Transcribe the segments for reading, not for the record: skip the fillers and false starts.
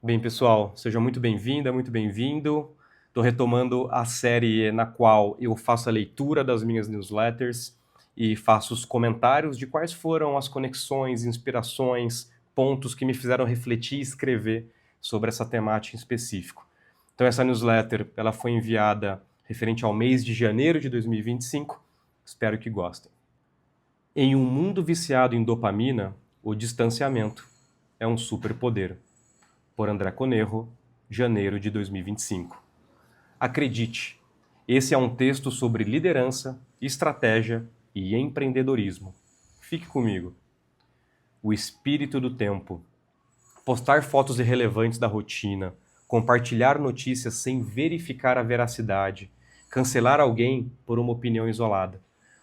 Bem, pessoal, seja muito bem-vinda, muito bem-vindo. Estou retomando a série na qual eu faço a leitura das minhas newsletters e faço os comentários de quais foram as conexões, inspirações, pontos que me fizeram refletir e escrever sobre essa temática em específico. Então, essa newsletter ela foi enviada referente ao mês de janeiro de 2025. Espero que gostem. Em um mundo viciado em dopamina, o distanciamento é um superpoder. Por André Conerro, janeiro de 2025. Acredite, esse é um texto sobre liderança, estratégia e empreendedorismo. Fique comigo. O espírito do tempo. Postar fotos irrelevantes da rotina, compartilhar notícias sem verificar a veracidade, cancelar alguém por uma opinião isolada,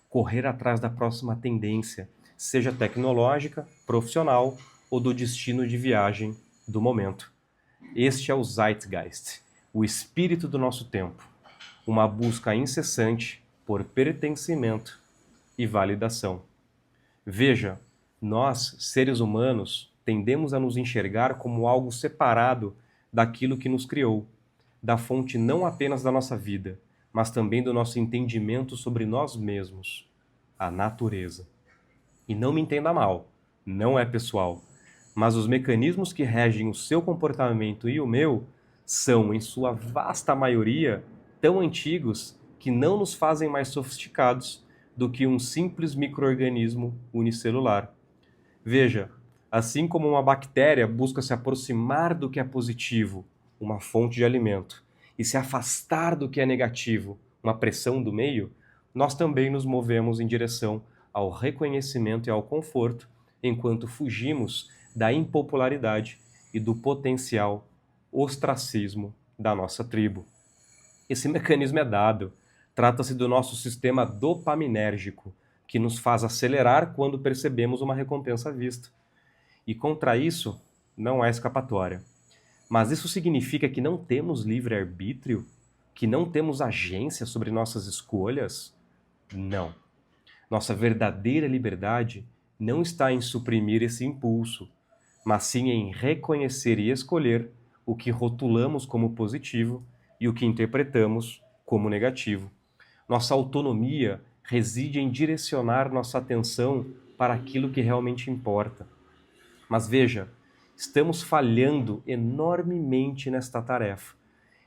correr atrás da próxima tendência, seja tecnológica, profissional ou do destino de viagem do momento. Este é o Zeitgeist, o espírito do nosso tempo, uma busca incessante por pertencimento e validação. Veja, nós, seres humanos, tendemos a nos enxergar como algo separado daquilo que nos criou, da fonte não apenas da nossa vida, mas também do nosso entendimento sobre nós mesmos, a natureza. E não me entenda mal, não é pessoal, mas os mecanismos que regem o seu comportamento e o meu são, em sua vasta maioria, tão antigos que não nos fazem mais sofisticados do que um simples micro-organismo unicelular. Veja, assim como uma bactéria busca se aproximar do que é positivo, uma fonte de alimento, e se afastar do que é negativo, uma pressão do meio, nós também nos movemos em direção ao reconhecimento e ao conforto, enquanto fugimos da impopularidade e do potencial ostracismo da nossa tribo. Esse mecanismo é dado. Trata-se do nosso sistema dopaminérgico, que nos faz acelerar quando percebemos uma recompensa à vista. E contra isso, não há escapatória. Mas isso significa que não temos livre-arbítrio? Que não temos agência sobre nossas escolhas? Não. Nossa verdadeira liberdade não está em suprimir esse impulso, mas sim em reconhecer e escolher o que rotulamos como positivo e o que interpretamos como negativo. Nossa autonomia reside em direcionar nossa atenção para aquilo que realmente importa. Mas veja, estamos falhando enormemente nesta tarefa.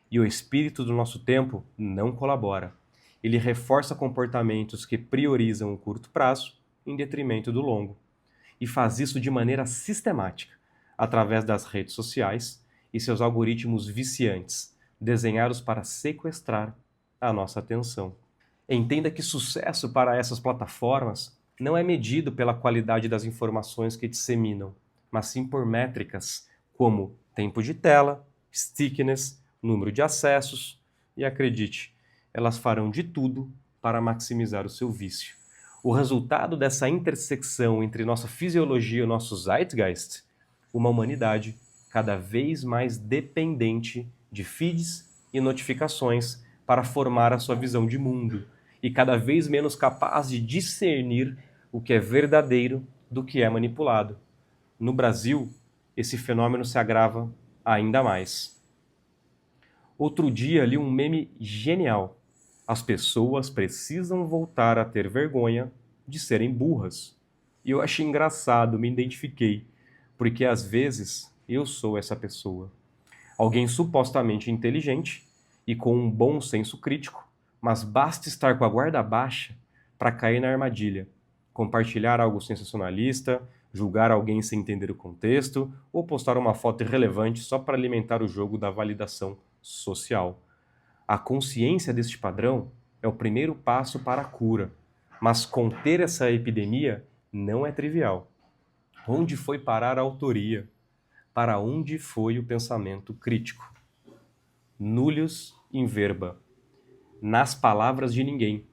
E o espírito do nosso tempo não colabora. Ele reforça comportamentos que priorizam o curto prazo em detrimento do longo. E faz isso de maneira sistemática, através das redes sociais e seus algoritmos viciantes, desenhados para sequestrar a nossa atenção. Entenda que sucesso para essas plataformas não é medido pela qualidade das informações que disseminam, mas sim por métricas como tempo de tela, stickiness, número de acessos, e acredite, elas farão de tudo para maximizar o seu vício. O resultado dessa intersecção entre nossa fisiologia e o nosso Zeitgeist, uma humanidade cada vez mais dependente de feeds e notificações para formar a sua visão de mundo, e cada vez menos capaz de discernir o que é verdadeiro do que é manipulado. No Brasil, esse fenômeno se agrava ainda mais. Outro dia li um meme genial. As pessoas precisam voltar a ter vergonha de serem burras. E eu achei engraçado, me identifiquei, porque às vezes eu sou essa pessoa. Alguém supostamente inteligente e com um bom senso crítico, mas basta estar com a guarda baixa para cair na armadilha, compartilhar algo sensacionalista, julgar alguém sem entender o contexto ou postar uma foto irrelevante só para alimentar o jogo da validação social. A consciência deste padrão é o primeiro passo para a cura, mas conter essa epidemia não é trivial. Onde foi parar a autoria? Para onde foi o pensamento crítico? Nullius in verba. Nas palavras de ninguém.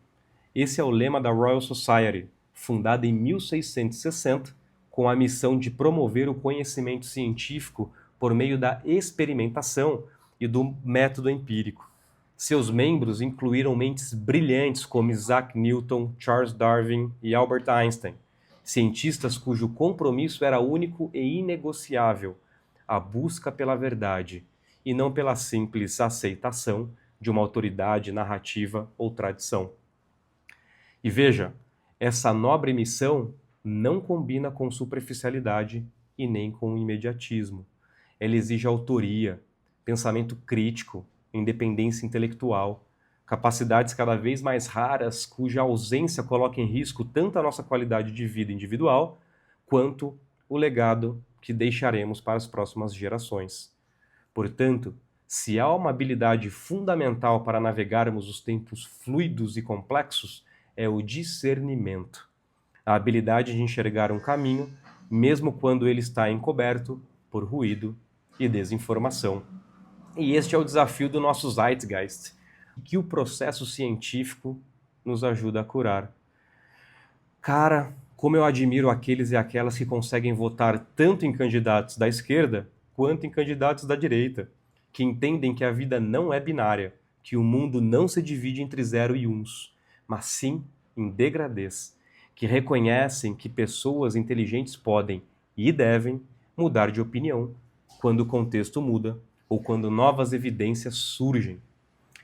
Esse é o lema da Royal Society, fundada em 1660, com a missão de promover o conhecimento científico por meio da experimentação e do método empírico. Seus membros incluíram mentes brilhantes como Isaac Newton, Charles Darwin e Albert Einstein, cientistas cujo compromisso era único e inegociável: a busca pela verdade, e não pela simples aceitação de uma autoridade narrativa ou tradição. E veja, essa nobre missão não combina com superficialidade e nem com imediatismo. Ela exige autoria, pensamento crítico, independência intelectual, capacidades cada vez mais raras cuja ausência coloca em risco tanto a nossa qualidade de vida individual quanto o legado que deixaremos para as próximas gerações. Portanto, se há uma habilidade fundamental para navegarmos os tempos fluidos e complexos, é o discernimento. A habilidade de enxergar um caminho, mesmo quando ele está encoberto por ruído e desinformação. E este é o desafio do nosso Zeitgeist, que o processo científico nos ajuda a curar. Cara, como eu admiro aqueles e aquelas que conseguem votar tanto em candidatos da esquerda quanto em candidatos da direita, que entendem que a vida não é binária, que o mundo não se divide entre 0 e 1, mas sim em degradês, que reconhecem que pessoas inteligentes podem e devem mudar de opinião quando o contexto muda ou quando novas evidências surgem,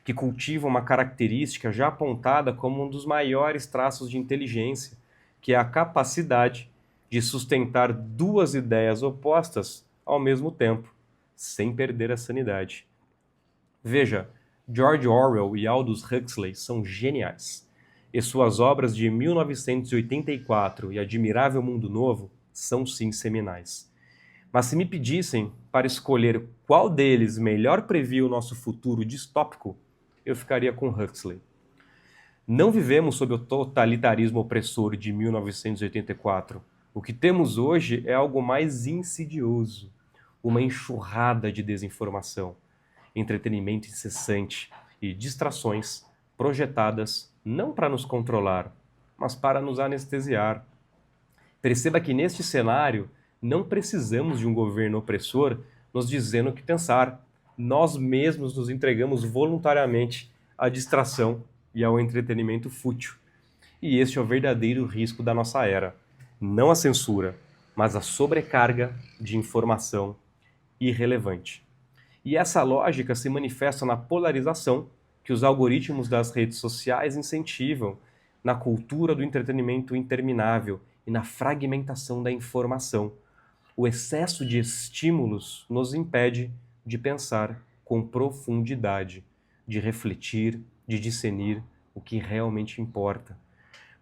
que cultivam uma característica já apontada como um dos maiores traços de inteligência, que é a capacidade de sustentar duas ideias opostas ao mesmo tempo, sem perder a sanidade. Veja, George Orwell e Aldous Huxley são geniais, e suas obras de 1984 e Admirável Mundo Novo são sim seminais. Mas se me pedissem para escolher qual deles melhor previa o nosso futuro distópico, eu ficaria com Huxley. Não vivemos sob o totalitarismo opressor de 1984. O que temos hoje é algo mais insidioso, uma enxurrada de desinformação, entretenimento incessante e distrações projetadas não para nos controlar, mas para nos anestesiar. Perceba que neste cenário não precisamos de um governo opressor nos dizendo o que pensar. Nós mesmos nos entregamos voluntariamente à distração e ao entretenimento fútil. E este é o verdadeiro risco da nossa era. Não a censura, mas a sobrecarga de informação irrelevante. E essa lógica se manifesta na polarização que os algoritmos das redes sociais incentivam, na cultura do entretenimento interminável e na fragmentação da informação. O excesso de estímulos nos impede de pensar com profundidade, de refletir, de discernir o que realmente importa.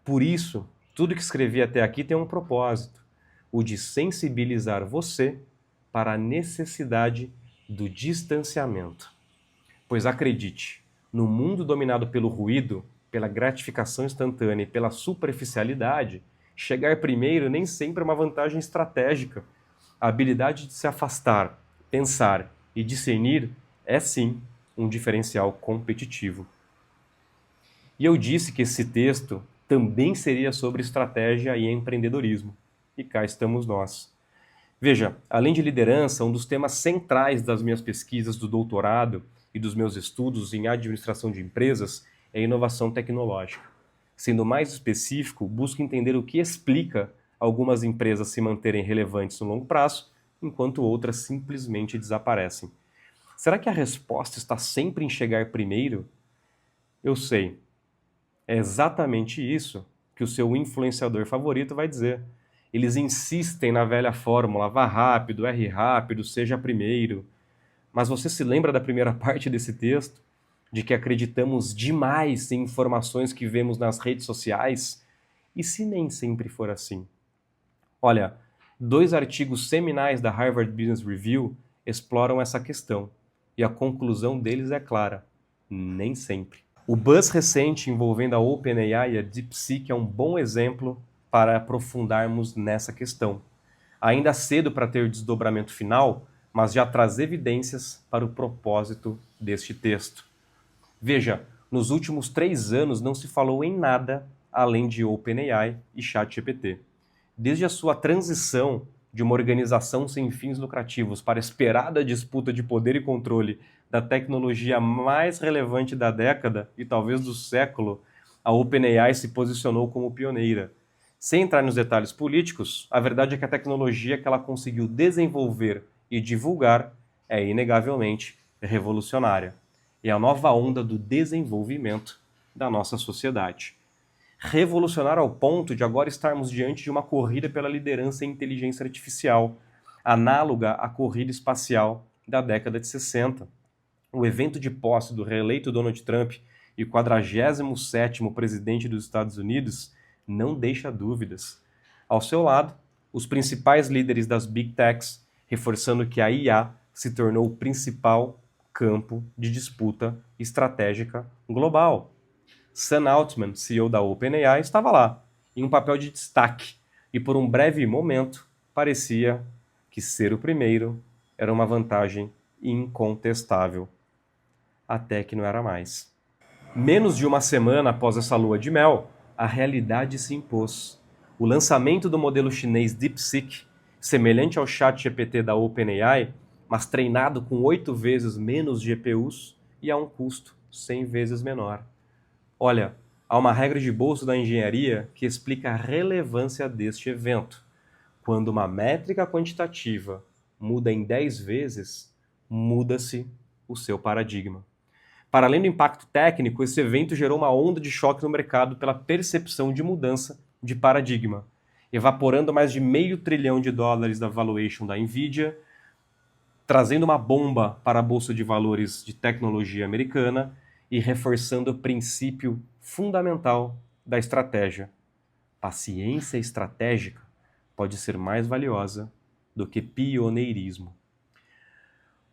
Por isso, tudo que escrevi até aqui tem um propósito, o de sensibilizar você para a necessidade do distanciamento. Pois acredite, no mundo dominado pelo ruído, pela gratificação instantânea e pela superficialidade, chegar primeiro nem sempre é uma vantagem estratégica. A habilidade de se afastar, pensar e discernir é sim um diferencial competitivo. E eu disse que esse texto também seria sobre estratégia e empreendedorismo. E cá estamos nós. Veja, além de liderança, um dos temas centrais das minhas pesquisas do doutorado e dos meus estudos em administração de empresas é a inovação tecnológica. Sendo mais específico, busco entender o que explica algumas empresas se manterem relevantes no longo prazo, enquanto outras simplesmente desaparecem. Será que a resposta está sempre em chegar primeiro? Eu sei. É exatamente isso que o seu influenciador favorito vai dizer. Eles insistem na velha fórmula, vá rápido, erre rápido, seja primeiro. Mas você se lembra da primeira parte desse texto? De que acreditamos demais em informações que vemos nas redes sociais? E se nem sempre for assim? Olha, 2 artigos seminais da Harvard Business Review exploram essa questão. E a conclusão deles é clara: nem sempre. O buzz recente envolvendo a OpenAI e a DeepSeek é um bom exemplo para aprofundarmos nessa questão. Ainda cedo para ter o desdobramento final, mas já traz evidências para o propósito deste texto. Veja, nos últimos 3 anos não se falou em nada além de OpenAI e ChatGPT. Desde a sua transição de uma organização sem fins lucrativos para a esperada disputa de poder e controle da tecnologia mais relevante da década e talvez do século, a OpenAI se posicionou como pioneira. Sem entrar nos detalhes políticos, a verdade é que a tecnologia que ela conseguiu desenvolver e divulgar é inegavelmente revolucionária. É a nova onda do desenvolvimento da nossa sociedade. Revolucionária ao ponto de agora estarmos diante de uma corrida pela liderança em inteligência artificial, análoga à corrida espacial da década de 60. O evento de posse do reeleito Donald Trump e 47º presidente dos Estados Unidos não deixa dúvidas. Ao seu lado, os principais líderes das Big Techs, reforçando que a IA se tornou o principal campo de disputa estratégica global. Sam Altman, CEO da OpenAI, estava lá, em um papel de destaque, e por um breve momento parecia que ser o primeiro era uma vantagem incontestável. Até que não era mais. Menos de uma semana após essa lua de mel, a realidade se impôs. O lançamento do modelo chinês DeepSeek, semelhante ao ChatGPT da OpenAI, mas treinado com 8 vezes menos GPUs e a um custo 100 vezes menor. Olha, há uma regra de bolso da engenharia que explica a relevância deste evento. Quando uma métrica quantitativa muda em 10 vezes, muda-se o seu paradigma. Para além do impacto técnico, esse evento gerou uma onda de choque no mercado pela percepção de mudança de paradigma, evaporando mais de $500 bilhão da valuation da Nvidia, trazendo uma bomba para a bolsa de valores de tecnologia americana e reforçando o princípio fundamental da estratégia. Paciência estratégica pode ser mais valiosa do que pioneirismo.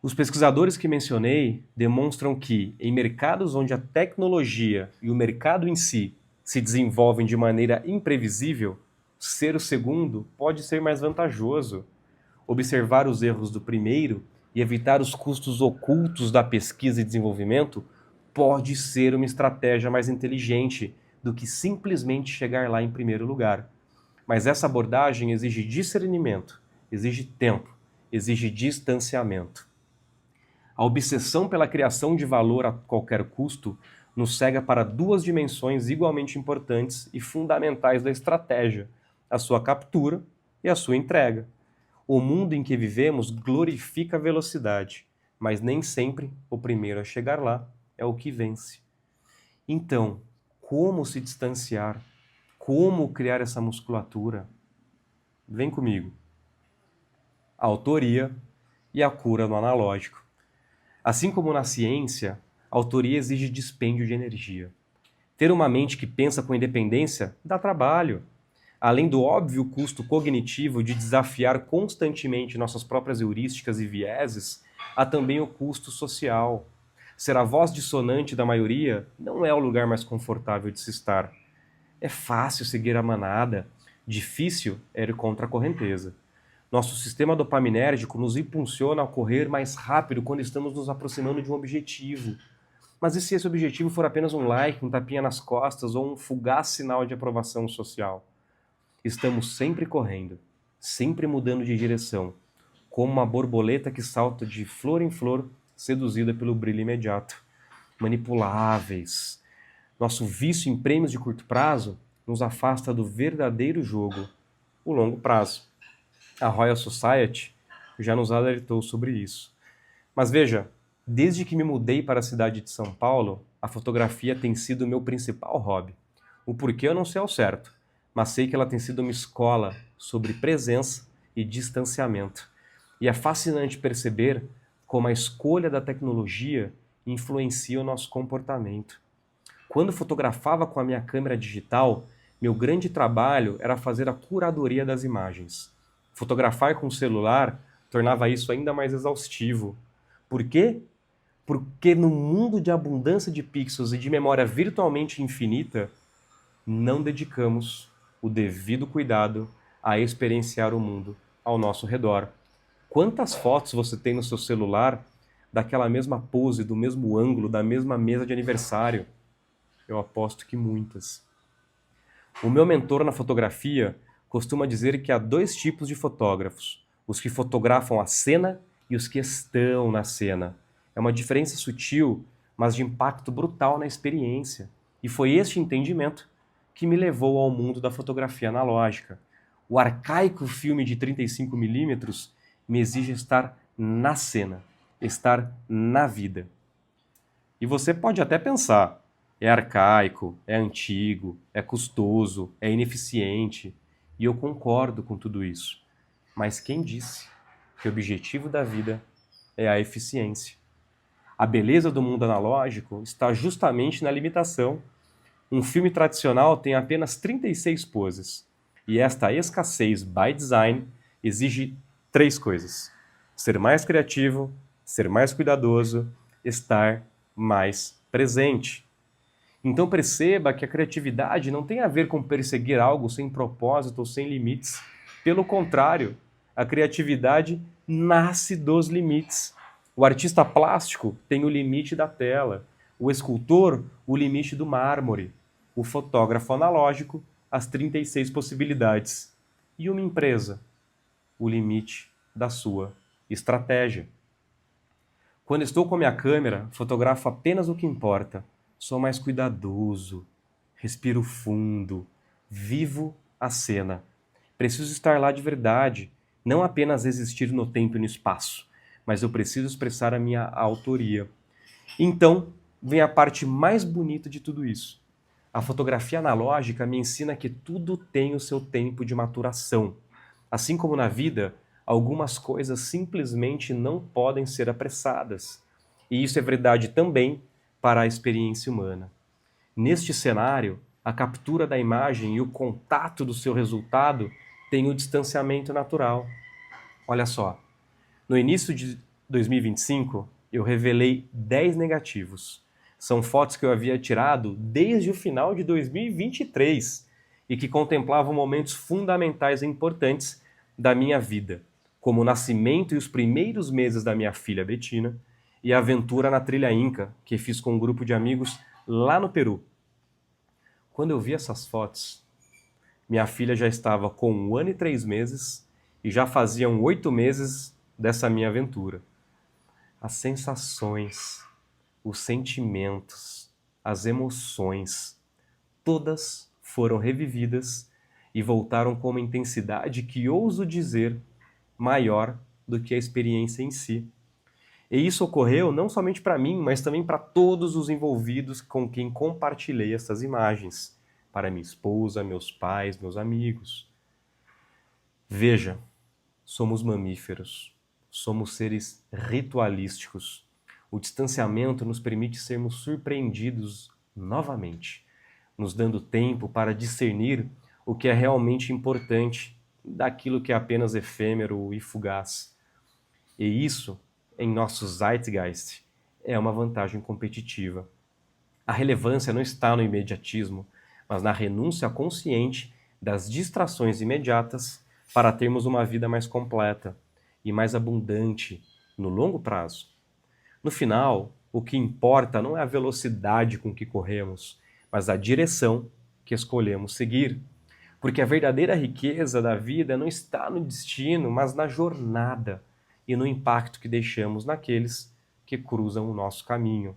Os pesquisadores que mencionei demonstram que, em mercados onde a tecnologia e o mercado em si se desenvolvem de maneira imprevisível, ser o segundo pode ser mais vantajoso. Observar os erros do primeiro e evitar os custos ocultos da pesquisa e desenvolvimento pode ser uma estratégia mais inteligente do que simplesmente chegar lá em primeiro lugar. Mas essa abordagem exige discernimento, exige tempo, exige distanciamento. A obsessão pela criação de valor a qualquer custo nos cega para 2 dimensões igualmente importantes e fundamentais da estratégia: a sua captura e a sua entrega. O mundo em que vivemos glorifica a velocidade, mas nem sempre o primeiro a chegar lá é o que vence. Então, como se distanciar? Como criar essa musculatura? Vem comigo. A autoria e a cura no analógico. Assim como na ciência, a autoria exige dispêndio de energia. Ter uma mente que pensa com independência dá trabalho. Além do óbvio custo cognitivo de desafiar constantemente nossas próprias heurísticas e vieses, há também o custo social. Ser a voz dissonante da maioria não é o lugar mais confortável de se estar. É fácil seguir a manada, difícil é ir contra a correnteza. Nosso sistema dopaminérgico nos impulsiona a correr mais rápido quando estamos nos aproximando de um objetivo. Mas e se esse objetivo for apenas um like, um tapinha nas costas ou um fugaz sinal de aprovação social? Estamos sempre correndo, sempre mudando de direção, como uma borboleta que salta de flor em flor, seduzida pelo brilho imediato. Manipuláveis. Nosso vício em prêmios de curto prazo nos afasta do verdadeiro jogo, o longo prazo. A Royal Society já nos alertou sobre isso. Mas veja, desde que me mudei para a cidade de São Paulo, a fotografia tem sido o meu principal hobby. O porquê eu não sei ao certo, mas sei que ela tem sido uma escola sobre presença e distanciamento. E é fascinante perceber como a escolha da tecnologia influencia o nosso comportamento. Quando fotografava com a minha câmera digital, meu grande trabalho era fazer a curadoria das imagens. Fotografar com o celular tornava isso ainda mais exaustivo. Por quê? Porque no mundo de abundância de pixels e de memória virtualmente infinita, não dedicamos o devido cuidado a experienciar o mundo ao nosso redor. Quantas fotos você tem no seu celular daquela mesma pose, do mesmo ângulo, da mesma mesa de aniversário? Eu aposto que muitas. O meu mentor na fotografia costuma dizer que há 2 tipos de fotógrafos: os que fotografam a cena e os que estão na cena. É uma diferença sutil, mas de impacto brutal na experiência. E foi este entendimento que me levou ao mundo da fotografia analógica. O arcaico filme de 35mm me exige estar na cena, estar na vida. E você pode até pensar, é arcaico, é antigo, é custoso, é ineficiente, e eu concordo com tudo isso. Mas quem disse que o objetivo da vida é a eficiência? A beleza do mundo analógico está justamente na limitação. Um filme tradicional tem apenas 36 poses, e esta escassez by design exige três coisas: ser mais criativo, ser mais cuidadoso, estar mais presente. Então perceba que a criatividade não tem a ver com perseguir algo sem propósito ou sem limites. Pelo contrário, a criatividade nasce dos limites. O artista plástico tem o limite da tela, o escultor, o limite do mármore, o fotógrafo analógico, as 36 possibilidades. E uma empresa, o limite da sua estratégia. Quando estou com a minha câmera, fotografo apenas o que importa. Sou mais cuidadoso, respiro fundo, vivo a cena. Preciso estar lá de verdade, não apenas existir no tempo e no espaço, mas eu preciso expressar a minha autoria. Então, vem a parte mais bonita de tudo isso. A fotografia analógica me ensina que tudo tem o seu tempo de maturação. Assim como na vida, algumas coisas simplesmente não podem ser apressadas. E isso é verdade também para a experiência humana. Neste cenário, a captura da imagem e o contato do seu resultado têm o distanciamento natural. Olha só, no início de 2025, eu revelei 10 negativos. São fotos que eu havia tirado desde o final de 2023 e que contemplavam momentos fundamentais e importantes da minha vida, como o nascimento e os primeiros meses da minha filha Betina e a aventura na trilha Inca, que fiz com um grupo de amigos lá no Peru. Quando eu vi essas fotos, minha filha já estava com 1 ano e 3 meses e já faziam 8 meses dessa minha aventura. As sensações, os sentimentos, as emoções, todas foram revividas e voltaram com uma intensidade que ouso dizer maior do que a experiência em si. E isso ocorreu não somente para mim, mas também para todos os envolvidos com quem compartilhei essas imagens, para minha esposa, meus pais, meus amigos. Veja, somos mamíferos, somos seres ritualísticos. O distanciamento nos permite sermos surpreendidos novamente, nos dando tempo para discernir o que é realmente importante daquilo que é apenas efêmero e fugaz. E isso, em nosso zeitgeist, é uma vantagem competitiva. A relevância não está no imediatismo, mas na renúncia consciente das distrações imediatas para termos uma vida mais completa e mais abundante no longo prazo. No final, o que importa não é a velocidade com que corremos, mas a direção que escolhemos seguir. Porque a verdadeira riqueza da vida não está no destino, mas na jornada e no impacto que deixamos naqueles que cruzam o nosso caminho.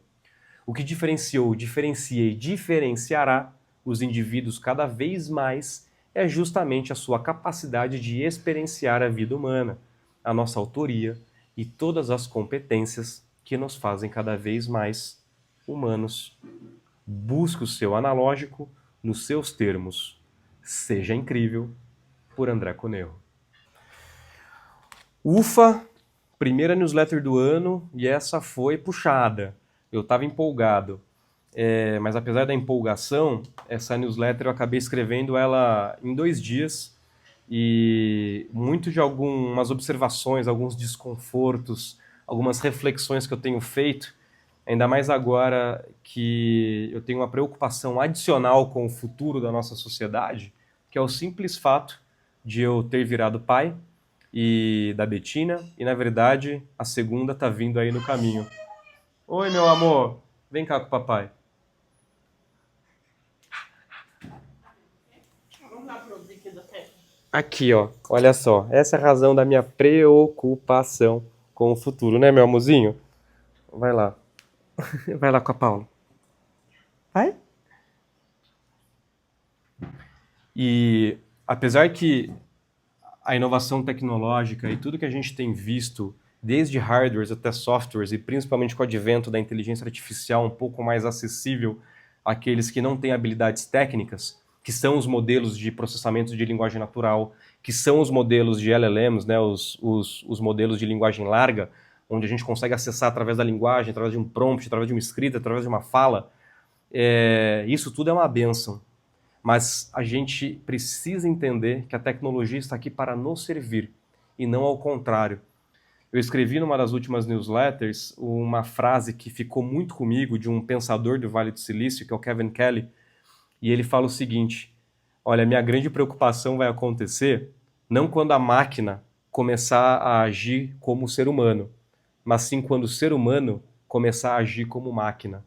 O que diferenciou, diferencia e diferenciará os indivíduos cada vez mais é justamente a sua capacidade de experienciar a vida humana, a nossa autoria e todas as competências que nos fazem cada vez mais humanos. Busque o seu analógico nos seus termos. Seja incrível, por André Conejo. Ufa, primeira newsletter do ano e essa foi puxada. Eu estava empolgado. Mas apesar da empolgação, essa newsletter eu acabei escrevendo ela em 2 dias e muito de algumas observações, alguns desconfortos, algumas reflexões que eu tenho feito, ainda mais agora que eu tenho uma preocupação adicional com o futuro da nossa sociedade, que é o simples fato de eu ter virado pai e da Betina, e na verdade a segunda tá vindo aí no caminho. Oi, meu amor, vem cá com o papai. Aqui, ó, olha só, essa é a razão da minha preocupação com o futuro, né, meu amorzinho? Vai lá, vai lá com a Paula. Vai? E apesar que a inovação tecnológica e tudo que a gente tem visto desde hardwares até softwares, e principalmente com o advento da inteligência artificial um pouco mais acessível àqueles que não têm habilidades técnicas, que são os modelos de processamento de linguagem natural, que são os modelos de LLMs, né, os modelos de linguagem larga, onde a gente consegue acessar através da linguagem, através de um prompt, através de uma escrita, através de uma fala. Isso tudo é uma bênção. Mas a gente precisa entender que a tecnologia está aqui para nos servir, e não ao contrário. Eu escrevi numa das últimas newsletters uma frase que ficou muito comigo, de um pensador do Vale do Silício, que é o Kevin Kelly, e ele fala o seguinte: olha, minha grande preocupação vai acontecer não quando a máquina começar a agir como ser humano, mas sim quando o ser humano começar a agir como máquina.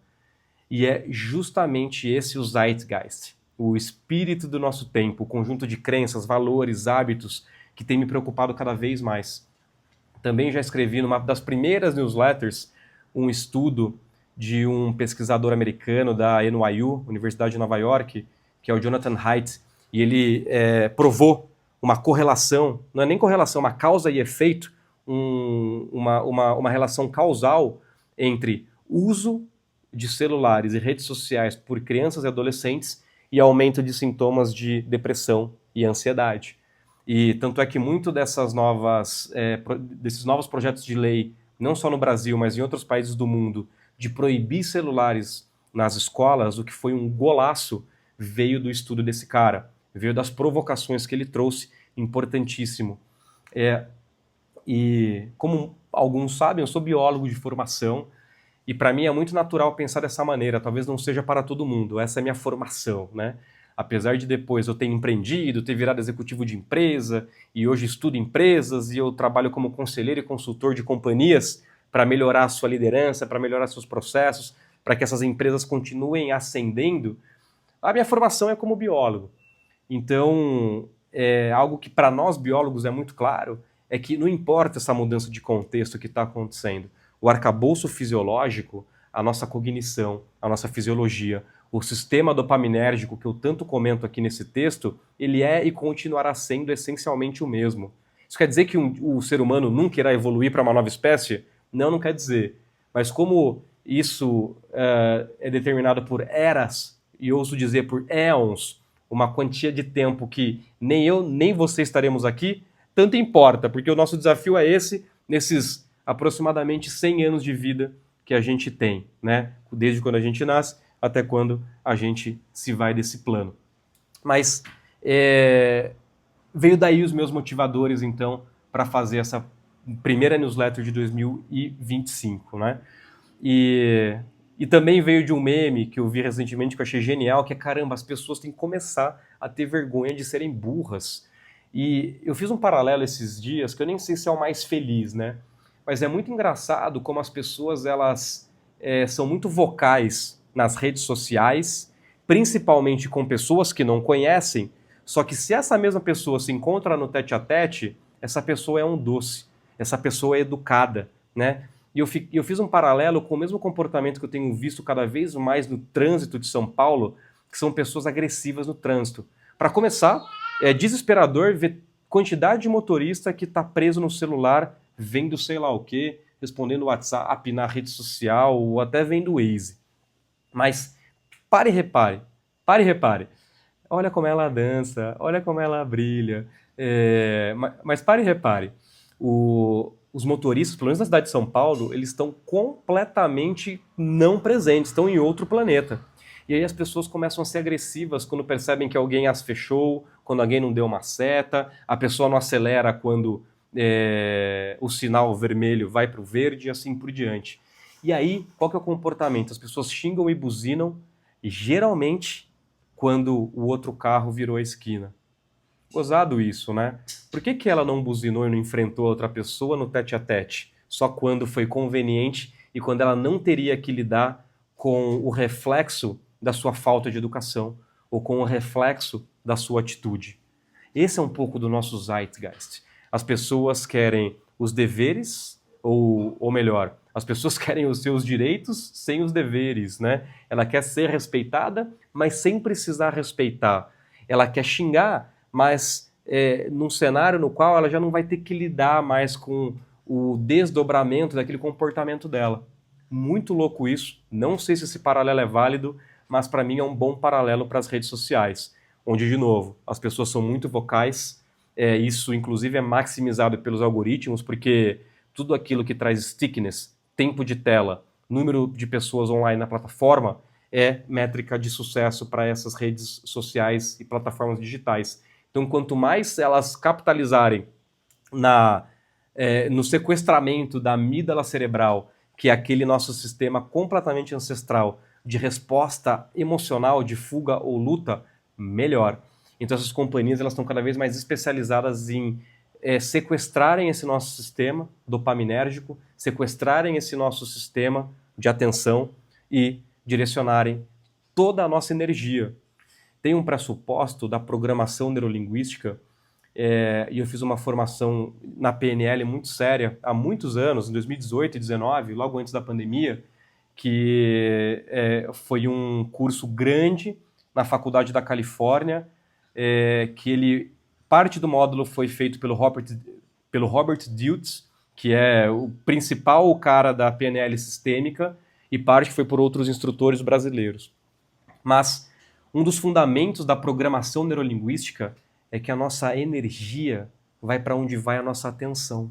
E é justamente esse o Zeitgeist, o espírito do nosso tempo, o conjunto de crenças, valores, hábitos que tem me preocupado cada vez mais. Também já escrevi numa das primeiras newsletters um estudo de um pesquisador americano da NYU, Universidade de Nova York, que é o Jonathan Haidt, e ele provou uma correlação, não é nem correlação, uma causa e efeito, uma relação causal entre uso de celulares e redes sociais por crianças e adolescentes e aumento de sintomas de depressão e ansiedade. E tanto é que muito desses novos projetos de lei, não só no Brasil, mas em outros países do mundo, de proibir celulares nas escolas, o que foi um golaço, veio do estudo desse cara, veio das provocações que ele trouxe, importantíssimo. E como alguns sabem, eu sou biólogo de formação, e para mim é muito natural pensar dessa maneira, talvez não seja para todo mundo, essa é a minha formação, né? Apesar de depois eu ter empreendido, ter virado executivo de empresa, e hoje estudo empresas, e eu trabalho como conselheiro e consultor de companhias para melhorar a sua liderança, para melhorar seus processos, para que essas empresas continuem ascendendo, a minha formação é como biólogo. Então, algo que para nós biólogos é muito claro, é que não importa essa mudança de contexto que está acontecendo, o arcabouço fisiológico, a nossa cognição, a nossa fisiologia, o sistema dopaminérgico que eu tanto comento aqui nesse texto, ele é e continuará sendo essencialmente o mesmo. Isso quer dizer que o ser humano nunca irá evoluir para uma nova espécie? Não, não quer dizer. Mas como isso é determinado por eras, e ouso dizer por éons, uma quantia de tempo que nem eu nem você estaremos aqui, tanto importa, porque o nosso desafio é esse, nesses aproximadamente 100 anos de vida que a gente tem, né? Desde quando a gente nasce até quando a gente se vai desse plano. Mas veio daí os meus motivadores, então, para fazer essa primeira newsletter de 2025, né? E também veio de um meme que eu vi recentemente que eu achei genial, que é, caramba, as pessoas têm que começar a ter vergonha de serem burras. E eu fiz um paralelo esses dias, que eu nem sei se é o mais feliz, né? Mas é muito engraçado como as pessoas, elas são muito vocais nas redes sociais, principalmente com pessoas que não conhecem, só que se essa mesma pessoa se encontra no tete-a-tete, essa pessoa é um doce, essa pessoa é educada, né? E eu fiz um paralelo com o mesmo comportamento que eu tenho visto cada vez mais no trânsito de São Paulo, que são pessoas agressivas no trânsito. Para começar, é desesperador ver quantidade de motorista que está preso no celular, vendo sei lá o quê, respondendo WhatsApp na rede social, ou até vendo Waze. Mas pare e repare, pare e repare. Olha como ela dança, olha como ela brilha. Mas pare e repare. Os motoristas, pelo menos na cidade de São Paulo, eles estão completamente não presentes, estão em outro planeta. E aí as pessoas começam a ser agressivas quando percebem que alguém as fechou, quando alguém não deu uma seta, a pessoa não acelera quando o sinal vermelho vai para o verde e assim por diante. E aí, qual que é o comportamento? As pessoas xingam e buzinam, e geralmente quando o outro carro virou a esquina. Gozado isso, né? Por que ela não buzinou e não enfrentou a outra pessoa no tete-a-tete? Só quando foi conveniente e quando ela não teria que lidar com o reflexo da sua falta de educação ou com o reflexo da sua atitude. Esse é um pouco do nosso Zeitgeist. As pessoas querem os deveres, ou melhor, as pessoas querem os seus direitos sem os deveres, né? Ela quer ser respeitada, mas sem precisar respeitar. Ela quer xingar, mas num cenário no qual ela já não vai ter que lidar mais com o desdobramento daquele comportamento dela. Muito louco isso. Não sei se esse paralelo é válido, mas para mim é um bom paralelo para as redes sociais, onde, de novo, as pessoas são muito vocais. Isso, inclusive, é maximizado pelos algoritmos, porque tudo aquilo que traz stickiness, tempo de tela, número de pessoas online na plataforma, é métrica de sucesso para essas redes sociais e plataformas digitais. Então, quanto mais elas capitalizarem no sequestramento da amígdala cerebral, que é aquele nosso sistema completamente ancestral de resposta emocional, de fuga ou luta, melhor. Então essas companhias elas estão cada vez mais especializadas em sequestrarem esse nosso sistema dopaminérgico, sequestrarem esse nosso sistema de atenção e direcionarem toda a nossa energia. Tem um pressuposto da programação neurolinguística, e eu fiz uma formação na PNL muito séria há muitos anos, em 2018 e 2019, logo antes da pandemia, que foi um curso grande na Faculdade da Califórnia, que parte do módulo foi feito pelo Robert Dilts, que é o principal cara da PNL sistêmica, e parte foi por outros instrutores brasileiros. Mas um dos fundamentos da programação neurolinguística é que a nossa energia vai para onde vai a nossa atenção.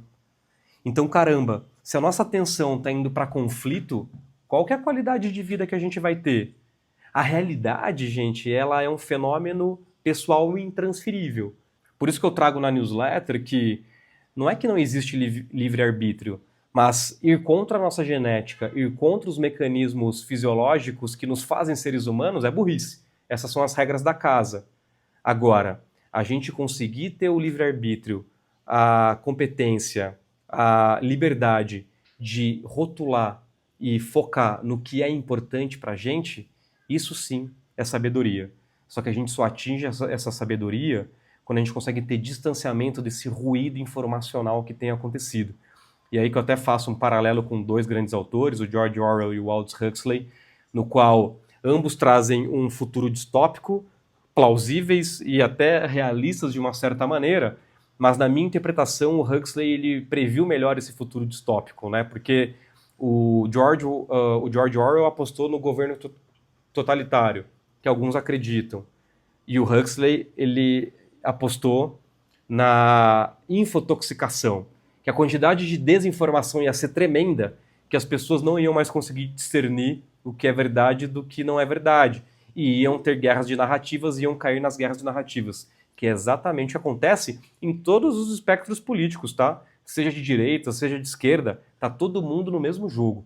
Então, caramba, se a nossa atenção está indo para conflito, qual que é a qualidade de vida que a gente vai ter? A realidade, gente, ela é um fenômeno pessoal e intransferível. Por isso que eu trago na newsletter que não é que não existe livre-arbítrio, mas ir contra a nossa genética, ir contra os mecanismos fisiológicos que nos fazem seres humanos é burrice. Essas são as regras da casa. Agora, a gente conseguir ter o livre-arbítrio, a competência, a liberdade de rotular e focar no que é importante para a gente, isso sim é sabedoria. Só que a gente só atinge essa sabedoria quando a gente consegue ter distanciamento desse ruído informacional que tem acontecido. E aí que eu até faço um paralelo com dois grandes autores, o George Orwell e o Aldous Huxley, no qual ambos trazem um futuro distópico, plausíveis e até realistas de uma certa maneira, mas na minha interpretação o Huxley ele previu melhor esse futuro distópico, né? Porque o George Orwell apostou no governo totalitário, que alguns acreditam, e o Huxley ele apostou na infotoxicação, que a quantidade de desinformação ia ser tremenda, que as pessoas não iam mais conseguir discernir o que é verdade do que não é verdade. E iam ter guerras de narrativas, iam cair nas guerras de narrativas, que é exatamente o que acontece em todos os espectros políticos, tá? Seja de direita, seja de esquerda, tá todo mundo no mesmo jogo.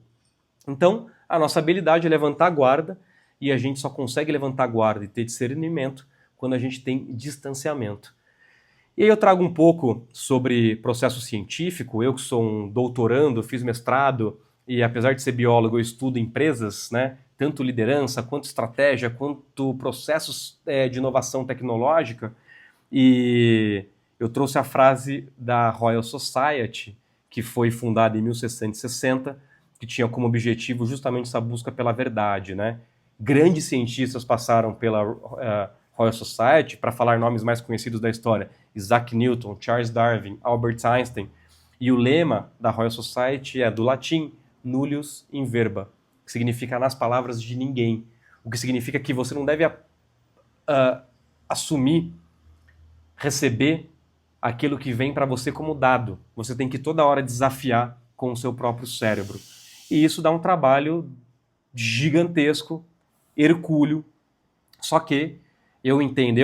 Então, a nossa habilidade é levantar a guarda, e a gente só consegue levantar a guarda e ter discernimento quando a gente tem distanciamento. E aí eu trago um pouco sobre processo científico. Eu que sou um doutorando, fiz mestrado, e apesar de ser biólogo, eu estudo empresas, né? Tanto liderança, quanto estratégia, quanto processos de inovação tecnológica. E eu trouxe a frase da Royal Society, que foi fundada em 1660, que tinha como objetivo justamente essa busca pela verdade, né? Grandes cientistas passaram pela Royal Society, para falar nomes mais conhecidos da história, Isaac Newton, Charles Darwin, Albert Einstein, e o lema da Royal Society é do latim nullius in verba, que significa nas palavras de ninguém, o que significa que você não deve assumir, receber aquilo que vem para você como dado. Você tem que toda hora desafiar com o seu próprio cérebro. E isso dá um trabalho gigantesco, hercúleo, só que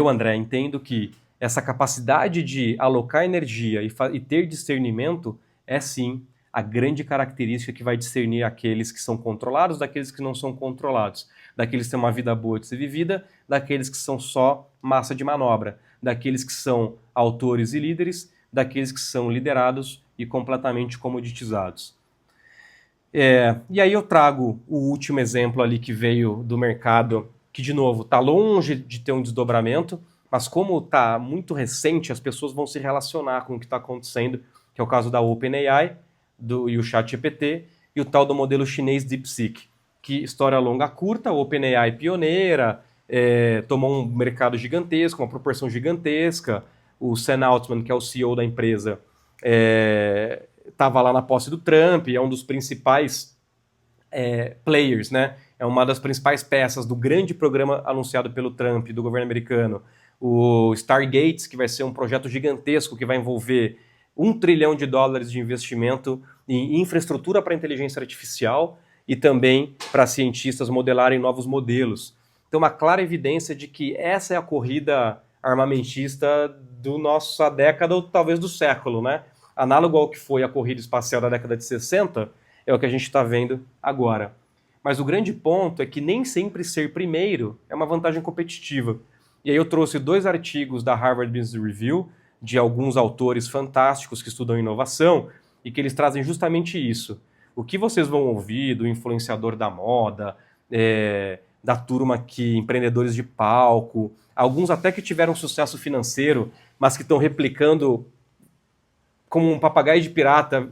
André, entendo que essa capacidade de alocar energia e ter discernimento é sim a grande característica que vai discernir aqueles que são controlados daqueles que não são controlados, daqueles que têm uma vida boa de ser vivida, daqueles que são só massa de manobra, daqueles que são autores e líderes, daqueles que são liderados e completamente comoditizados. E aí eu trago o último exemplo ali que veio do mercado, que, de novo, está longe de ter um desdobramento, mas como está muito recente, as pessoas vão se relacionar com o que está acontecendo, que é o caso da OpenAI e o ChatGPT, e o tal do modelo chinês DeepSeek, que, história longa curta, a OpenAI pioneira, tomou um mercado gigantesco, uma proporção gigantesca, o Sam Altman, que é o CEO da empresa, estava lá na posse do Trump, é um dos principais players, né? É uma das principais peças do grande programa anunciado pelo Trump, do governo americano, o Stargate, que vai ser um projeto gigantesco que vai envolver $1 trilhão de investimento em infraestrutura para inteligência artificial e também para cientistas modelarem novos modelos. Então, uma clara evidência de que essa é a corrida armamentista do nossa década, ou talvez do século, né? Análogo ao que foi a corrida espacial da década de 60, é o que a gente está vendo agora. Mas o grande ponto é que nem sempre ser primeiro é uma vantagem competitiva. E aí eu trouxe 2 artigos da Harvard Business Review, de alguns autores fantásticos que estudam inovação, e que eles trazem justamente isso. O que vocês vão ouvir do influenciador da moda, da turma que empreendedores de palco, alguns até que tiveram sucesso financeiro, mas que estão replicando como um papagaio de pirata,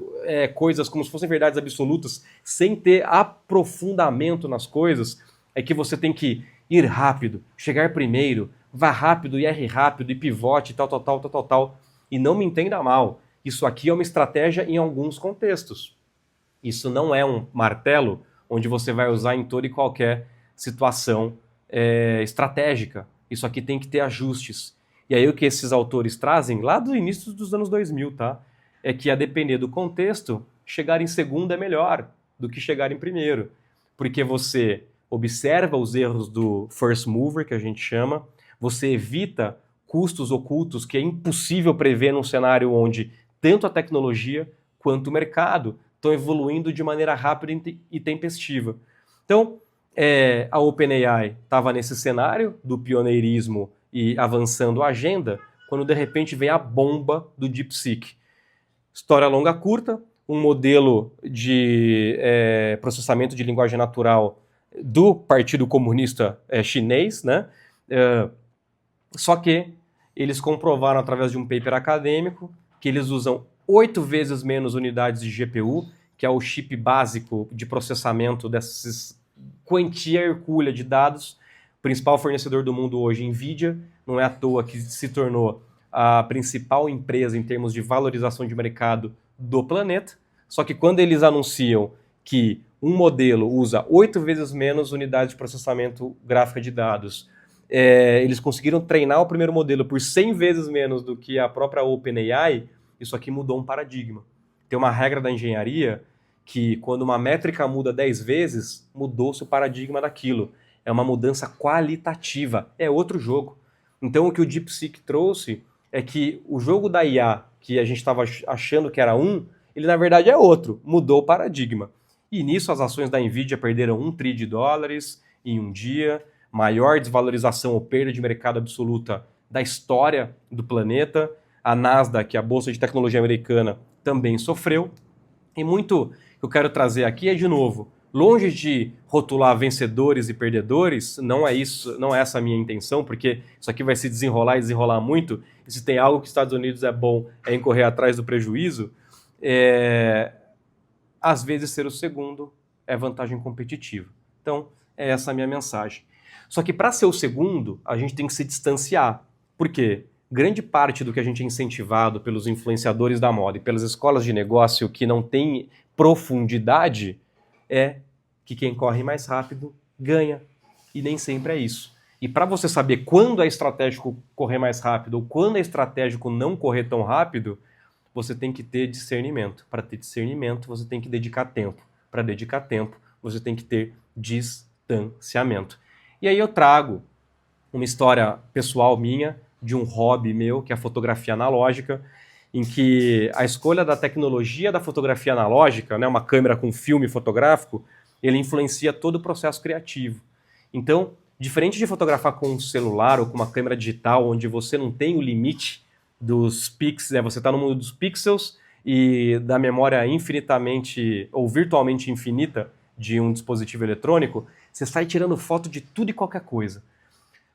coisas como se fossem verdades absolutas, sem ter aprofundamento nas coisas, é que você tem que ir rápido, chegar primeiro, vá rápido e erre rápido e pivote, tal. E não me entenda mal, isso aqui é uma estratégia em alguns contextos. Isso não é um martelo onde você vai usar em toda e qualquer situação estratégica. Isso aqui tem que ter ajustes. E aí o que esses autores trazem, lá do início dos anos 2000, tá? É que, a depender do contexto, chegar em segundo é melhor do que chegar em primeiro. Porque você observa os erros do first mover, que a gente chama, você evita custos ocultos que é impossível prever num cenário onde tanto a tecnologia quanto o mercado estão evoluindo de maneira rápida e tempestiva. Então, a OpenAI estava nesse cenário do pioneirismo e avançando a agenda, quando de repente vem a bomba do DeepSeek. História longa curta, um modelo de processamento de linguagem natural do Partido Comunista Chinês, né? Só que eles comprovaram através de um paper acadêmico que eles usam 8 vezes menos unidades de GPU, que é o chip básico de processamento dessas quantia hercúlea de dados. O principal fornecedor do mundo hoje, NVIDIA, não é à toa que se tornou a principal empresa em termos de valorização de mercado do planeta. Só que quando eles anunciam que um modelo usa 8 vezes menos unidades de processamento gráfica de dados, eles conseguiram treinar o primeiro modelo por 100 vezes menos do que a própria OpenAI, isso aqui mudou um paradigma. Tem uma regra da engenharia que quando uma métrica muda 10 vezes, mudou-se o paradigma daquilo. É uma mudança qualitativa, é outro jogo. Então o que o DeepSeek trouxe é que o jogo da IA, que a gente estava achando que era ele na verdade é outro, mudou o paradigma. E nisso as ações da NVIDIA perderam $1 trilhão em um dia, maior desvalorização ou perda de mercado absoluta da história do planeta. A Nasdaq, a bolsa de tecnologia americana, também sofreu. E muito que eu quero trazer aqui é, de novo, longe de rotular vencedores e perdedores, não é essa a minha intenção, porque isso aqui vai se desenrolar e desenrolar muito, e se tem algo que os Estados Unidos é bom, é em correr atrás do prejuízo, às vezes ser o segundo é vantagem competitiva. Então, é essa a minha mensagem. Só que para ser o segundo, a gente tem que se distanciar. Por quê? Grande parte do que a gente é incentivado pelos influenciadores da moda e pelas escolas de negócio que não tem profundidade é que quem corre mais rápido ganha. E nem sempre é isso. E para você saber quando é estratégico correr mais rápido ou quando é estratégico não correr tão rápido, você tem que ter discernimento. Para ter discernimento, você tem que dedicar tempo. Para dedicar tempo, você tem que ter distanciamento. E aí eu trago uma história pessoal minha, de um hobby meu, que é a fotografia analógica, em que a escolha da tecnologia da fotografia analógica, né, uma câmera com filme fotográfico, ele influencia todo o processo criativo. Então, diferente de fotografar com um celular ou com uma câmera digital, onde você não tem o limite dos pixels, você está no mundo dos pixels e da memória infinitamente ou virtualmente infinita de um dispositivo eletrônico, você sai tirando foto de tudo e qualquer coisa.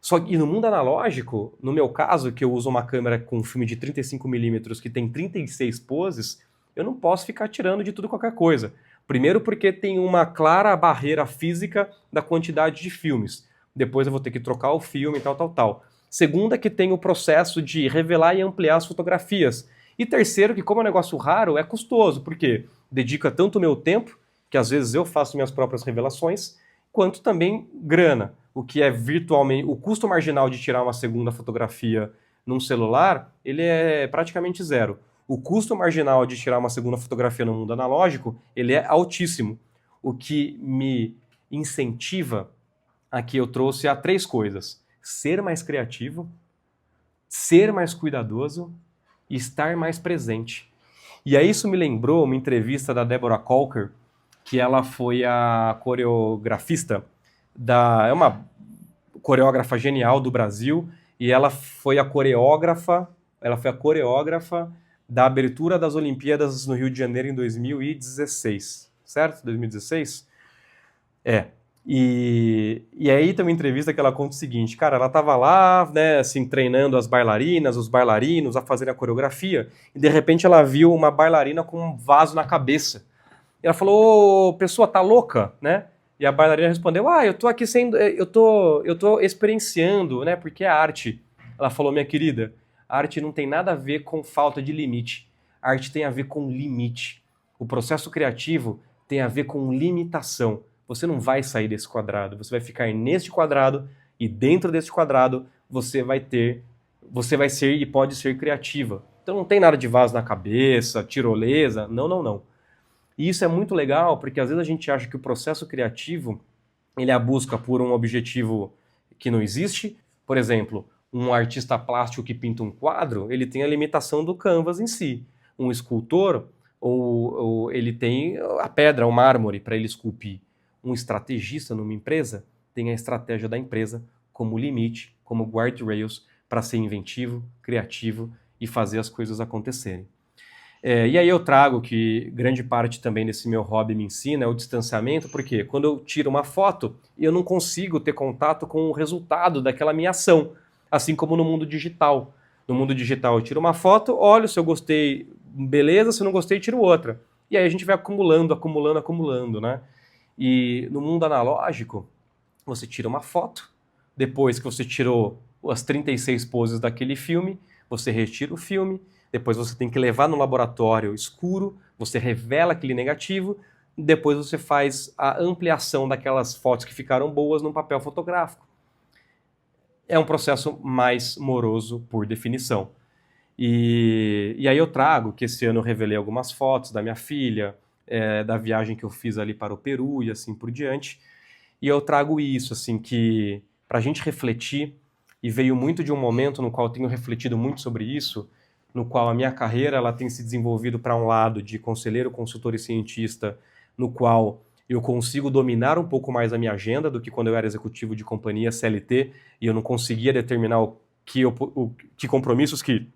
Só que no mundo analógico, no meu caso, que eu uso uma câmera com filme de 35mm que tem 36 poses, eu não posso ficar tirando de tudo e qualquer coisa. Primeiro porque tem uma clara barreira física da quantidade de filmes. Depois eu vou ter que trocar o filme e tal. Segunda, que tem o processo de revelar e ampliar as fotografias. E terceiro, que como é um negócio raro, é custoso, porque dedica tanto o meu tempo, que às vezes eu faço minhas próprias revelações, quanto também grana, o que é virtualmente... O custo marginal de tirar uma segunda fotografia num celular, ele é praticamente zero. O custo marginal de tirar uma segunda fotografia no mundo analógico, ele é altíssimo. O que me incentiva, aqui eu trouxe a 3 coisas: ser mais criativo, ser mais cuidadoso e estar mais presente. E aí isso me lembrou uma entrevista da Deborah Colker, que ela foi a coreografista é uma coreógrafa genial do Brasil, e ela foi a coreógrafa da abertura das Olimpíadas no Rio de Janeiro em 2016, certo? 2016? É. E aí tem uma entrevista que ela conta o seguinte, cara, ela tava lá, né, assim, treinando as bailarinas, os bailarinos, a fazer a coreografia, e de repente ela viu uma bailarina com um vaso na cabeça. E ela falou, ô, pessoa, tá louca, né? E a bailarina respondeu, eu tô aqui eu tô experienciando, né, porque é arte. Ela falou, minha querida, a arte não tem nada a ver com falta de limite. A arte tem a ver com limite. O processo criativo tem a ver com limitação. Você não vai sair desse quadrado, você vai ficar neste quadrado e dentro desse quadrado você vai ser e pode ser criativa. Então não tem nada de vaso na cabeça, tirolesa, não, não, não. E isso é muito legal porque às vezes a gente acha que o processo criativo ele é a busca por um objetivo que não existe. Por exemplo, um artista plástico que pinta um quadro, ele tem a limitação do canvas em si. Um escultor, ou ele tem a pedra, o mármore para ele esculpir. Um estrategista numa empresa tem a estratégia da empresa como limite, como guardrails para ser inventivo, criativo e fazer as coisas acontecerem. E aí eu trago que grande parte também desse meu hobby me ensina é o distanciamento, porque quando eu tiro uma foto, eu não consigo ter contato com o resultado daquela minha ação, assim como no mundo digital. No mundo digital eu tiro uma foto, olho, se eu gostei, beleza, se eu não gostei, tiro outra. E aí a gente vai acumulando, acumulando, acumulando, né? E no mundo analógico, você tira uma foto, depois que você tirou as 36 poses daquele filme, você retira o filme, depois você tem que levar no laboratório escuro, você revela aquele negativo, depois você faz a ampliação daquelas fotos que ficaram boas num papel fotográfico. É um processo mais moroso por definição. E aí eu trago que esse ano eu revelei algumas fotos da minha filha, da viagem que eu fiz ali para o Peru e assim por diante. E eu trago isso, assim, que para a gente refletir, e veio muito de um momento no qual eu tenho refletido muito sobre isso, no qual a minha carreira ela tem se desenvolvido para um lado de conselheiro, consultor e cientista, no qual eu consigo dominar um pouco mais a minha agenda do que quando eu era executivo de companhia CLT e eu não conseguia determinar que compromissos que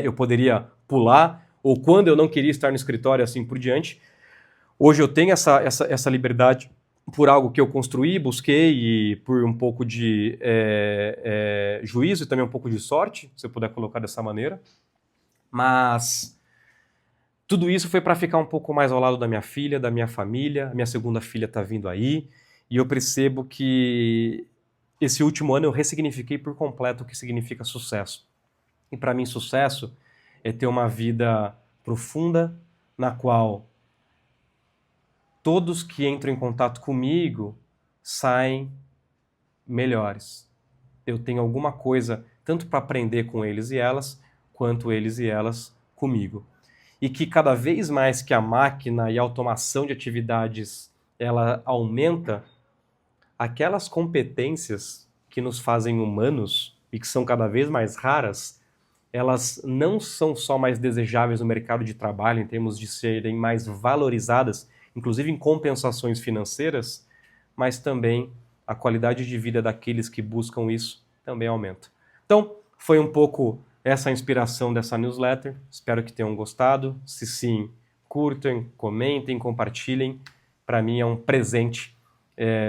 eu poderia pular ou quando eu não queria estar no escritório assim por diante. Hoje eu tenho essa liberdade por algo que eu construí, busquei e por um pouco de juízo e também um pouco de sorte, se eu puder colocar dessa maneira. Mas tudo isso foi para ficar um pouco mais ao lado da minha filha, da minha família. A minha segunda filha está vindo aí e eu percebo que esse último ano eu ressignifiquei por completo o que significa sucesso. E para mim sucesso é ter uma vida profunda na qual todos que entram em contato comigo saem melhores. Eu tenho alguma coisa tanto para aprender com eles e elas, quanto eles e elas comigo. E que cada vez mais que a máquina e a automação de atividades ela aumenta, aquelas competências que nos fazem humanos e que são cada vez mais raras, elas não são só mais desejáveis no mercado de trabalho em termos de serem mais valorizadas, inclusive em compensações financeiras, mas também a qualidade de vida daqueles que buscam isso também aumenta. Então, foi um pouco essa a inspiração dessa newsletter. Espero que tenham gostado. Se sim, curtem, comentem, compartilhem. Para mim é um presente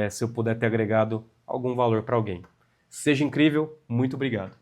se eu puder ter agregado algum valor para alguém. Seja incrível, muito obrigado.